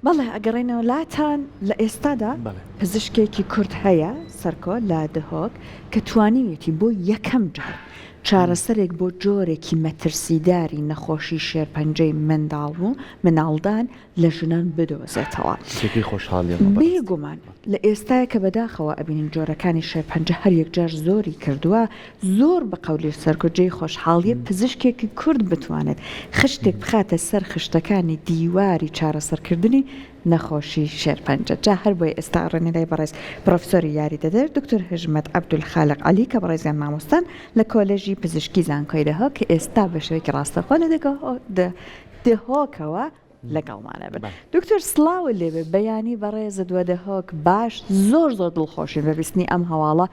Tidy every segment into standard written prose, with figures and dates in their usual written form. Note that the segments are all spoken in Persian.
بەڵێ ئەگەڕێنەوە لاتان لە ئێستادا پزیشکێکی کورد هەیە سەرکۆ لا دهۆک کە توانیوێتی بۆ یەکەم جار چارەسەرێک بۆ جۆرێکی مەترسیداری نەخۆشی شێرپەنجەی منداڵ و مناڵدان لە ژنان بدۆزێتەوە. بێگومان لە ئێستاە کە بەداخەوە ئەبینین جۆرەکانی شێرپەنجە هەر یەکجار زۆری کردووە، زۆر بە قەولی سەرکوجەی خۆشحاڵیە پزیشکێکی کورد بتوانێت خشتێک بخاتە سەر خشتەکانی دیواری چارەسەرکردنی نەخۆشی شێرپەنجە. جا هەر بۆی ئێستا ڕێنێدای بەڕێز پرۆفسۆری یاری دەدەر دکتۆر هژمەت عەبدولخالق عەلی کە بەڕێزیان مامۆستان لە کۆلێژی پزیشکی زانکۆی دهۆک کە ئێستا بە شێوەیەکی ڕاستەخۆ لە دهۆکەوە لەگەڵمانە بن. دکتۆر سڵاوە لێبێ بەیانی بەڕێزت وە دهۆک باش زۆر دڵخۆشین بە بیستنی ئەم هەواڵە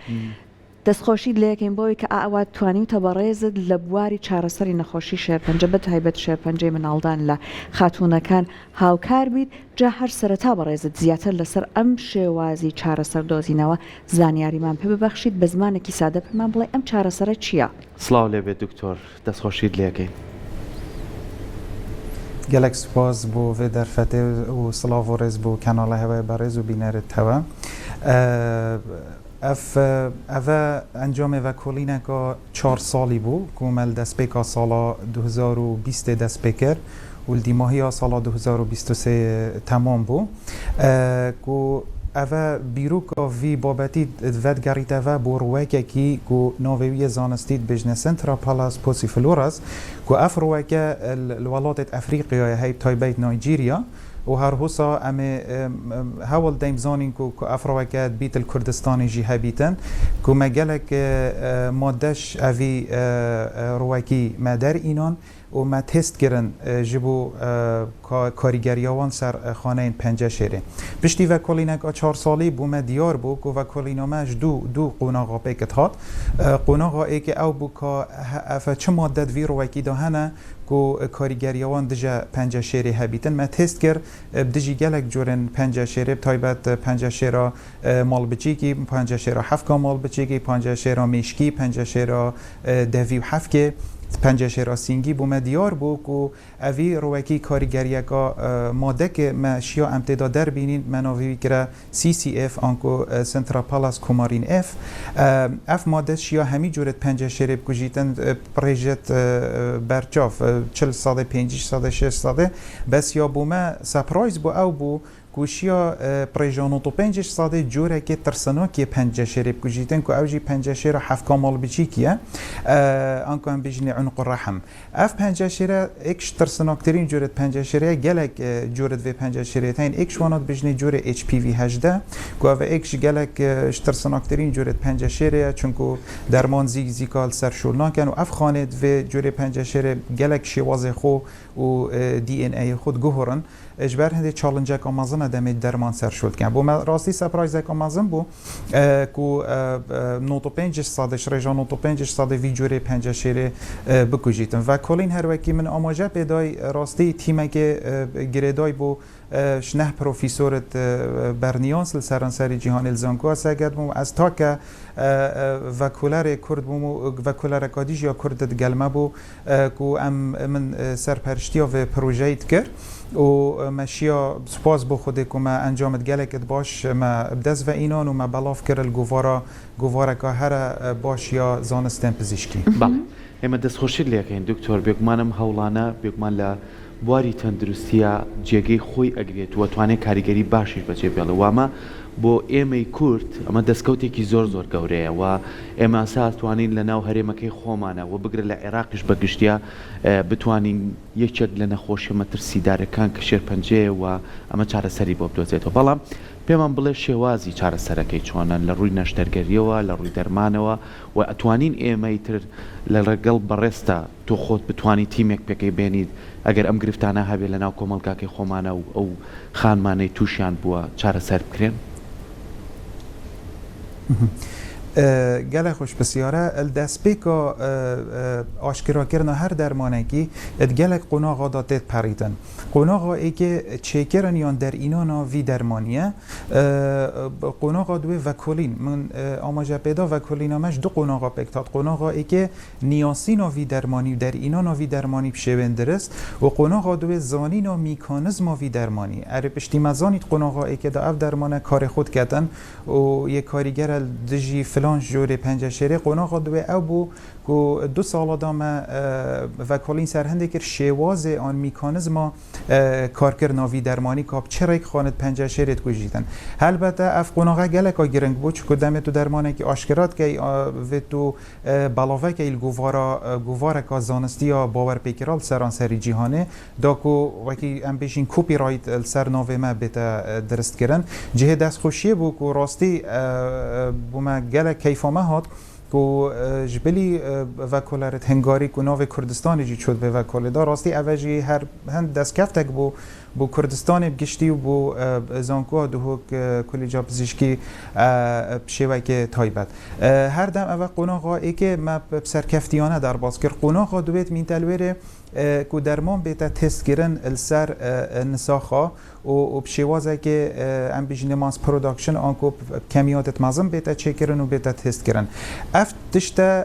دەستخۆشی لەکەین بۆی کە ئاوا توانیتە بەڕێزت لە بواری چارەسەری نەخۆشی شێرپەنجە بە تایبەت شێرپەنجەی مناڵدان لە خاتوونەکان هاوکار بیت. جا هەر سەرەتا بەڕێزت زیاتر لەسەر ئەم شێوازی چارەسەر دۆزینەوە زانیاریمان پێ ببەخشیت بە زمانێکی سادە پێمان بڵێ ئەم چارەسەرە چییە؟ سڵاو لێبێت دکتۆر دەستخۆشیت لێکەین. gelek spas bû vê derfetê û silav û rêz bû kanala hevaya berêz û bîneretî ev encamê vekolîneka 4 salî bû ku me li destpêka sala 2020 dest pê kir û li dîmahiya sala 2023 temam bû ku ev bîroka vî babetî vedgerîteve bû rûwekekî ku navê wî yê zanistî dibêjne Central Palace Pasifloras ku ev rûweke li welatê Efrîqiyayê hey taybet Nîjerîya û her hosa em ê hewl deyim zanîn ku ev rûweke dibît li Kurdistanê jî hebîtin ku me gelek maddeş evî rûwekî me derînan û me test kirin ji bo karîgeriya wan ser xaneyên penceşêrê. Piştî vekolîneka 4 salî bû me diyar bû ku vekolîna me ji du qonaxa pêkit hat. Qonaxa êkê ew bû ka ev çi madde vî rûwekî de hene ku karîgeriya wan dije penceşêrê hebîtin. Me test kir dijî gelek corên penceşêrê taybet penceşêra malbiçîkî, penceşêra hefka malbiçîkî, penceşêra mêşkî, penceşêra devî û hefkê penceşêra sîngî bû me diyar bû ku evî rûwekî karîgeriyeka madeke me şiya em tê da derbînîn me navê wî kire CCF an ku Central Palace Kumarîn F. Ev madde şiya hemî corê penceşêrê bikujîtin pirêjet berçav 40 sadê 50 sadê 6 sadê bes ya bû me surprise bû ew bû کوشیا پریجانو تو 5 ساده جوره که ترسناکی پنجشیر بکوجیتن که اوجی پنجشیر هفت کامل بچیکیه آنکه هم بیشتر عنق الرحم اف پنجشیر اکش ترسناکترین جوره پنجشیره گلک جوره و پنجشیره تین اکش وانات بیشتر جوره HPV 18 که او اکش گلک ترسناکترین جوره پنجشیره چونکه درمان زیکال سرشول نکن و اف خانه و جوره پنجشیره گلک شواز خو و DNA خود گهرن اجبار هندی چالنجه که مازن دمی درمان سرشود کن. بو من راستی سپرایزه که مازن بو کو نوتو 5 سادش رژان نوتو 5 ساده ویجوری پنجشیره بکوجیتن و کلین هر وکی من آماجه پیدای راستی تیمه که گریدای بو شنه پروفیسورت برنیانس سرانسری جهان الزانکو ساگد بوم از تا که وکولار کرد بوم وکولار کادیج یا کرد گلمه بو کو ام من سرپرشتی و پروژه کرد و ماشیا سپاس بو خودی که ما انجامت گلکت باش ما بدز و اینان و ما بلاف کرد گوارا که هر باش یا زانستن پزیشکی. بله. اما دستخوشی لیکن دکتر بیگمانم هولانه بیگمان ل بواری تەندروستیە جێگەی خۆی ئەگرێت و توانێت کاریگەری باشیش بەجێ بێڵێ وامە بۆ ئێمەی کورد ئەمە دەستکەوتێکی زۆر گەورەیە و ئێمە ئاساس توانین لە ناو هەرێمەکەی خۆمانە و بگرە لە عێراقیش بەگشتیا بتوانین یەکێک لە نەخۆشیە مەترسیدارەکان کە شێرپەنجەیە و ئەمە چارەسەری بۆ بدۆزێتەوە. بەڵام پێمان بڵێ شێوازی چارەسەرەکەی چۆنن لە ڕووی نەشتەرگەریەوە لە ڕووی دەرمانەوە و ئەتوانین ئێمەی تر لە ڕێگەڵ بەڕێستە تۆ خۆت بتوانی تیمێک پێکەی بێنیت ئەگەر ئەم گرفتانە هەبێت لە ناو کۆمەڵگاکەی خۆمانە و ئەو خانمانەی تووشیان بووە چارەسەر بکرێن. گله خوش بسیاره دسپیکا آشکرا کردن هر درمانکی گلک قناغا دادت پریدن قناغا ای که چیکرن یان در اینانا وی درمانیه قناغا دوی وکولین من آماجه پیدا وکولین همش دو قناغا پکتاد قناغا ای که نیاسینا وی درمانی در اینانا وی درمانی بشوین درست و قناغا دوی زانینا میکانزما وی درمانی اره پشتی مزانید قناغا ای که دا اف درمانه کار خود کردن و یک کارگر دجی فلان جوری پنجه شیره قناغا دوی او بو که 2 سال دامه وکالین سرهنده که شواز آن میکانزما کارکر ناوی درمانی که چرا یک خانت پنجه شیرت کجیدن البته اف قناغا گلک گرنگ بود چون دم تو درمانه که آشکرات که و تو بلاوه که گوارا که زانستی یا باور پیکرال سرانسری جهانه دا که وکی ام بیشین کپی رایت سر ناوی ما بیتا درست کردن جه دست خوشیه بود که راستی بوما گلک کیفامه هات کو جبلی وکالت هنگاری کو ناو کردستان جی شد به وکاله دار راستی اوجی هر هند دست کفتک بو کردستان بگشتی و بو زانکو دهۆک کلیجا پزیشکی شێوی که تایبت هر دم اول قناغا ای که ما سرکفتیانه در باز کرد قناغا دویت مین تلویره کو درمان بیتا تست گیرن السر نساخا و بشوازه که ام بیجنه ماس پروداکشن آنکو کمیاتت مازم بیتا چکرن و بیتا تست گیرن افت تشتا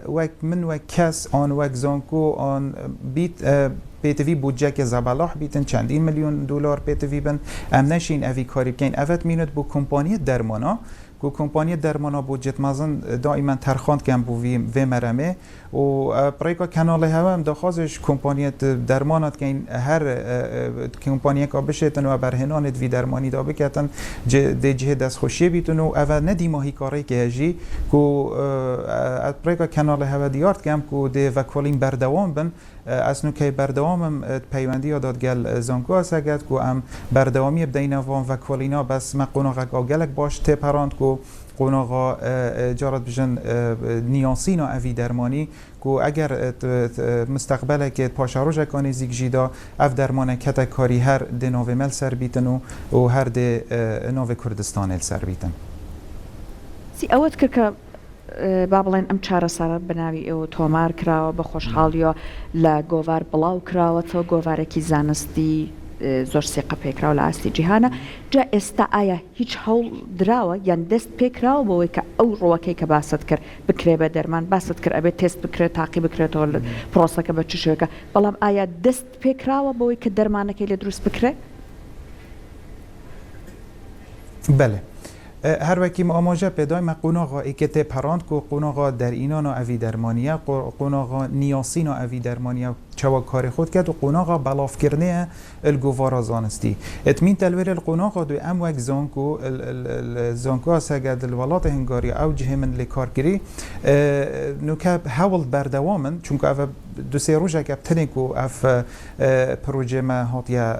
وک من وک کس آن وک زانکو آن بیت پیتوی بودجه که زبالاح بیتن چندین میلیون دلار پیتوی بن ام نشین اوی کاری بکن اوت مینت بو کمپانی درمانا کو کمپانی درمانا بودجت مازن دائما ترخاند کم بو وی مرمه و برای کانال هم دخوازش کمپانی درمانات که این هر کمپانی که بشتن و برهنانت وی درمانی دا بکتن جه دست خوشی بیتن و اول ندی ماهی کاری که هجی کو برای کانال هم دیارت کم کو ده وکالین بردوام بن از نوکه بردوامم پیوندی داد گل زانکو اسگت کو ام بردوامی بدین وام وکالینا بس ما قناغا گلک باش تپراند کو قناغا جارت بجن نیاسینا اوی درمانی کو اگر مستقبل که پاشاروژ کانی زیگ جیدا اف درمان کتا کاری هر ده ناو مل سر بیتن و هر ده ناو کردستان سر بیتن سی اوت که بابڵێن ئەم چارەسەرە بناوی ئێوە تۆمار کراوە بە خۆشحاڵیەوە لە گۆڤار بڵاو کراوەتەوە گۆڤارێکی زانستی زۆر سێقە پێکراوە لە ئاستی جیهانە جا ئێستا ئایا هیچ هەوڵ دراوە یان دەست پێکراوە بەوەی کە ئەو ڕۆوەکەی کە باست کرد بکرێ بە دەرمان باست کرد ئەبێت تست بکرێت تاقی بکرێتەوە پرۆسەکە بە چ شوێکە بەڵام ئایا دەست پێکراوە بەوەی کە دەرمانەکەی لێ دروست بکرێت؟ بله هر وکی ما آماجه پیدای ما قناغا ایکته پراند کو قناغا در اینانا اوی درمانیه قناغا نیاسینا اوی درمانیه چوا کار خود کرد و قناغا بلاف کرنه الگوارا زانستی اتمین تلویر القناغا دو ام وک زانکو سگد الولات هنگاری او جه من لکار گری نوکه حول بردوامن چونکه او دو سه روزه که ابتنیکو اف پروژه ما هاتیه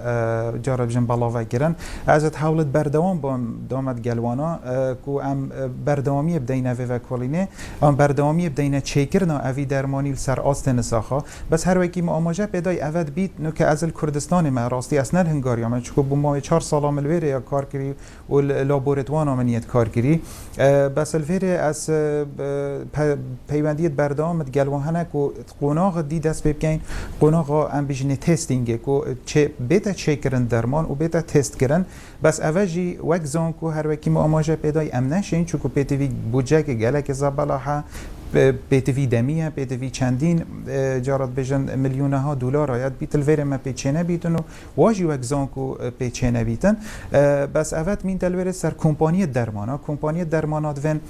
جارب جن بلاوه گرن ازت حولت بردوام با دامت گلوانا کو ام بردوامی بدینه و کلینه ام بردوامی بدینه چیکرنا اوی درمانی سر آست نساخا بس هر وکی ما آماجه پیدای اول بیت نو که از کردستان ما راستی اصلا هنگاری من چون با ما 4 سال ملویره یا کار کری و لابوراتوار امنیت کار کری بس الفیره از پیوندیت بردوامت گلوانه کو قناغ دی دست بکن قناغا ام بیجنه تستینگه کو چه بیتا چیکرن درمان و بیتا تست کردن بس اوجی وک زانکو هر وکی ما آماجه پیدای ام نشین چون کو پیتوی بودجه که گلک زبالاها پیتوی دمیه پیتوی چندین جارت بجن میلیونه ها دلار آید بیت الویر ما پیچنه بیتن و واجی وک زانکو پیچنه بیتن بس اوت مین تلویر سر کمپانی درمانات ون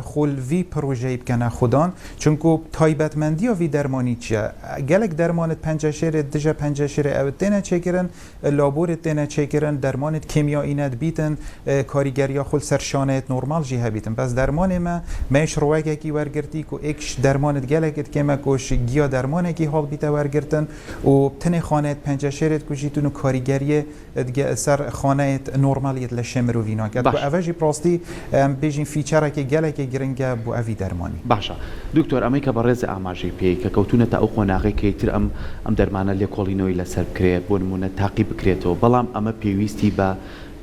خلوی پروژه بکنه خودان چونکو تایبتمندی وی درمانی چیه گلک درمانت پنجشیر دجا پنجشیر اوت تینه چکرن لابورت تینه چکرن درمانت کیمیایی ند بیتن کاریگری خل سرشانت نورمال جیه بیتن پس درمان ما میش روگه کی ورگرتی کو اکش درمانت گلکت که ما کوش گیا درمانه کی حال بیت ورگرتن و تنه خانه پنجشیرت کوشیتون و کاریگری سر خانه نورمالیت لشمرو وینا کرد و اوجی پراستی بیجین فیچره که گلک گرنگه بو اوی درمانی باشا دکتور امی که برز آماجی پی که کوتونه تا اوقناقه که تر ام درمانه لیکولینوی لسر کرد بونمونه تعقیب کردو بلام اما پیوستی با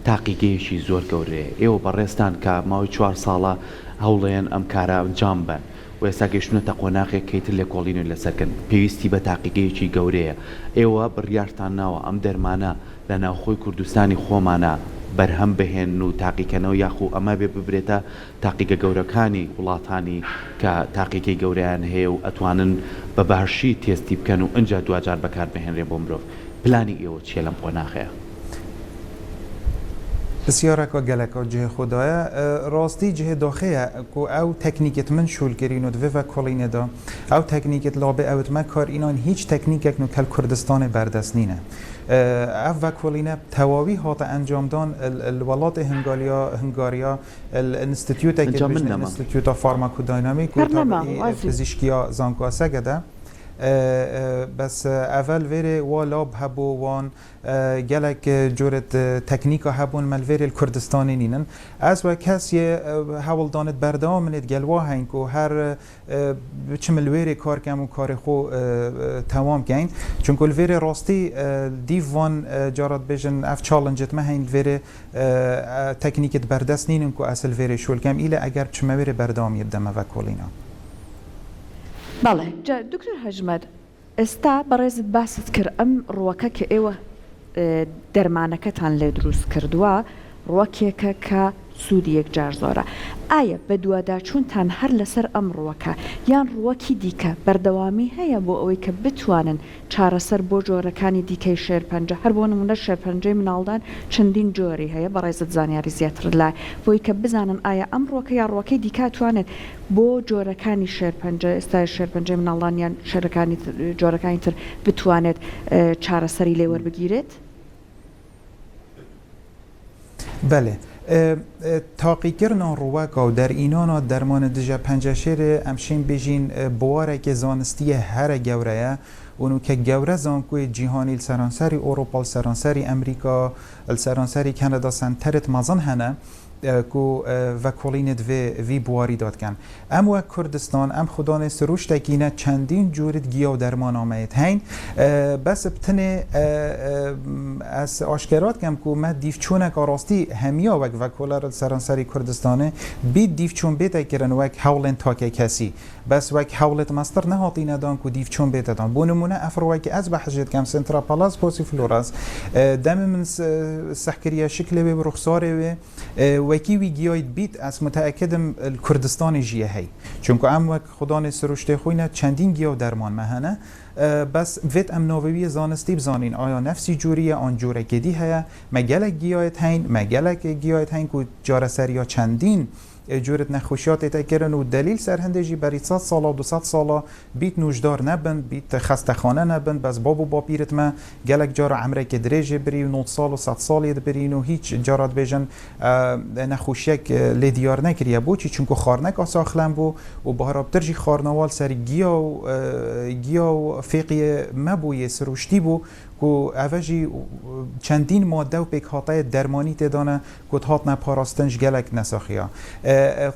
تحقیقیشی زۆر گەورەیە ئێوە بەڕێستان کە ماوەی 4 ساڵە هەوڵێن ئەم کارە ئەنجام بن و ئێستا گەیشتونەتە قۆناغێک کەیتر لێ کۆڵین و لەسەرکەن پێویستی بە تاقیگەیەکی گەورەیە ئێوە بڕیارتان ناوە ئەم دەرمانە لە ناوخۆی کوردستانی خۆمانە بەرهەم بهێن و تاقیکەنەوە یاخو ئەمە بێ ببرێتە تاقیگە گەورەکانی وڵاتانی کە تاقیکەی گەورەیان هەیە و ئەتوانن بە باشی تێستی بکەن و ئەنجا دوجار بەکار بهێنرێ بۆ مرۆڤ پلانی ئێوە چیە لەم قۆناغەیە؟ بسیارەکە گەلەکە جێ خۆدایە ڕاستی جێ دۆخەیە و ئەو تەکنیکت من شولگەرین و دوێ کۆڵینەدا ئەو تەکنیکت لابێ ئەوتمە کار ئینان هیچ تەکنیکێک و کەل کوردستانی بەردەستنینە ئەو کۆڵینە تەواوی هاتە ئەنجامدان الوڵاتی هەنگاریا ئینستیتیوتە فارماکوداینامیک و پزیشکیا زانکواسەگەدا بس اول ویره و لاب هبو وان گلک جورت تکنیکا هبون ملویر الکردستانی نینن از و کسی حول دانت بردام منید گلوا هنگ و هر چه ملویر کار کم و کار خو تمام گین چون کل ویر راستی دیوان جارات بجن اف چالنجت ما هنگ ویر تکنیکت بردست نینن که اصل ویر شول کم ایله اگر چه مویر بردام یدم و کولینا بەڵێ دکتۆر هەژمەت ئێستا بەڕێزت باست کرد ئەم ڕووەکە کە ئێوە دەرمانەکەتان لێ دروست کردووە ڕووەکێکە کە سوودی یەکجار زۆرە ئایا بە دوواداچوونتان هەر لەسەر ئەم ڕووەکە یان ڕووەکی دیکە بەردەوامی هەیە بۆ ئەوەی کە بتوانن چارەسەر بۆ جۆرەکانی دیکەی شێرپەنجە هەر بۆ نمونە شێرپەنجەی مناڵدان چەندین جۆری هەیە بەڕێزت زانیاری زیاتر لای بۆی کە بزانن ئایا ئەم ڕووەکە یا ڕووەکەی دیکە توانێت بۆ جۆرەکانی شێرپەنجە ئێستا شێرپەنجەی مناڵدان یان شێرەکانی جۆرەکانی تر بتوانێت چارەسەری لێ وەربگیرێت؟ بله تاقیکردن ڕووەکە و دەرئینانە دەرمانە دژە پەنجەشێر ئەمشین بێژین بوارێکی زانستیە هەرە گەورەیە ونو که گەورە زانکۆی جیهانی سەرانسەری ئۆروپا سەرانسەری ئەمریکا سەرانسەری کەنەدا سنتەرت مەزن هەنە کو و کۆڵینت وی بواری دادکن ام و کردستان ام خدانه سروشتکینه چندین جورت گیا و درمان آمید هین بس بتنه از آشکرات کم که ما دیفچونه که راستی همیا و کولار سرانسری کردستانه بید دیفچون بیت کرن و حولن تاکه کسی بس و حولت مستر نهاتی ندان که دیفچون بیت دان بونمونه افرو که از بحثت کم سنترا پالاس پوسی فلوراس دم من سحکریه شکل و رخساره وکی وی گیاید بیت از متأکدم کردستان جیه هی چون که ام وک خدان سروشته خوینه چندین گیا و درمان مهنه بس ویت ام نووی زانستی بزانین آیا نفسی جوریه آن جوره گدی هیا مگلک گیایت هین مگلک گیایت هین که چارەسەری یا چندین جورت نخوشیات تکرن و دلیل سرهندجی بری 100 سال و 200 سال بیت نوشدار نبن بیت خستخانه نبن بس بابو باپیرت ما گلک جار عمره که درجه بری و 9 سال و 100 سال برین و هیچ جارات بجن نخوشیک لیدیار نکریه بو چی چونکو خارنک آساخلن بو و بهراب ترجی خارنوال سر گیا و فقی مبوی سروشتی بو که اوجی چندین ماده و پیکهاتای درمانی تدانه که هات نپاراستنش گلک نساخیا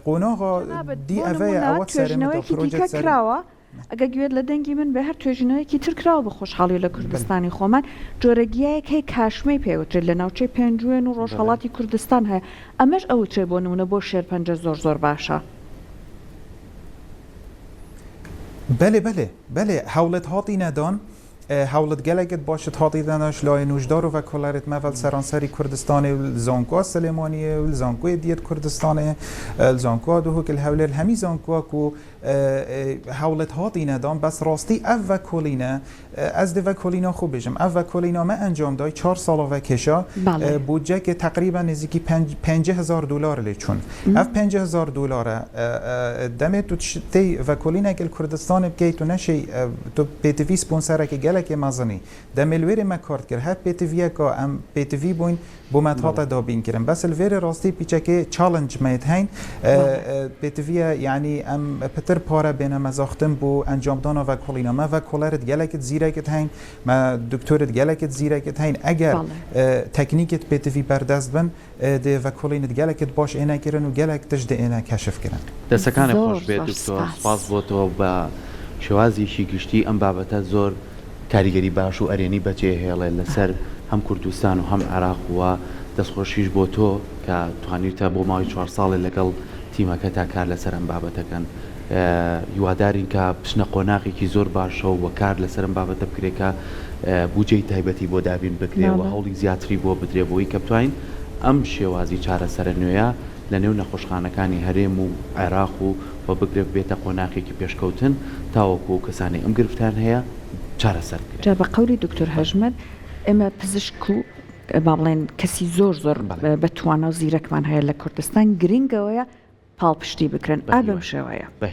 قوناغا دی اوی اوت سرمت پروژه سر اگه گوید لدنگی من به هر توجنایی که تر کراو بخوشحالی لکردستانی خومن جورگیه که کشمی پیوتر لناوچه پنجوین و روشحالاتی کردستان های امش اوتر بونمونه بو شێرپەنجە زور باشه بله حولت هاتی ندان حولت گلگت باشد هاتی دانش لای نوشدار و کلارت مول سرانسری کردستان زانکو سلیمانیه زانکو دیت کردستان زانکو دهۆک الهول همی زانکو کو حولت هاتی ندان بس راستی او کلینا از دو کلینا خوب بجم او کلینا ما انجام دای 4 سال و کشا بودجه که تقریبا نزدیکی $50,000 لیچون اف $50,000 دم تو تی و کلینا که کردستان بگی تو نشی تو پیتوی سپونسره که گلک مزنی دم الویر ما کارت کرد هر پیتویه که ام پیتوی بوین بومت دابین کردن بس الویر راستی پیچه که چالنج میت هین پیتویه یعنی ام پتر پاره بین مزاختم بو انجام دانا و کلینا ما و کلارت گلکت زیرکت هین ما دکتورت گلکت زیرکت هین اگر تکنیکت پیتوی بردست بن ده و کلینت گلکت باش اینا کرن و گلک تجد اینا کشف کرن دستکان خوش به دکتور سپاس بۆ تۆ بە شێوازێکی گشتی ئەم بابەتە زۆر کاریگەری باش و ئەرێنی بەجێهێڵێ لەسەر هەم کوردستان و هەم عێراق و دەستخۆشیش بۆ تۆ کە توانیتە بۆ ماوەی 4 ساڵێ لەگەڵ تیمەکە تا کار لەسەر ئەم بابەتەکەن هیوادارین کە پشنە قۆناغێکی زۆر باشەوە و کار لەسەر ئەم بابەتە بکرێکە بودجەی تایبەتی بۆ دابین بکرێەوە هەوڵی زیاتری بۆ بدرێ بۆی کە بتوانین ئەم شێوازی چارەسەرە نوێیە لە نێو نەخۆشخانەکانی هەرێم و عێراق و بگرێت بێتە قۆناغێکی پێشکەوتن تاوەکو کەسانی ئەم گرفتان هەیە چارەسەر بکرێت. جا بە قەولی دکتۆر هەژمەت ئێمە پزیشک و با بڵێن کەسی زۆر بەتوانە و زیرەکمان هەیە لە کوردستان گرنگەوەیە پاڵپشتی بکرن ئابم شێوەیە بە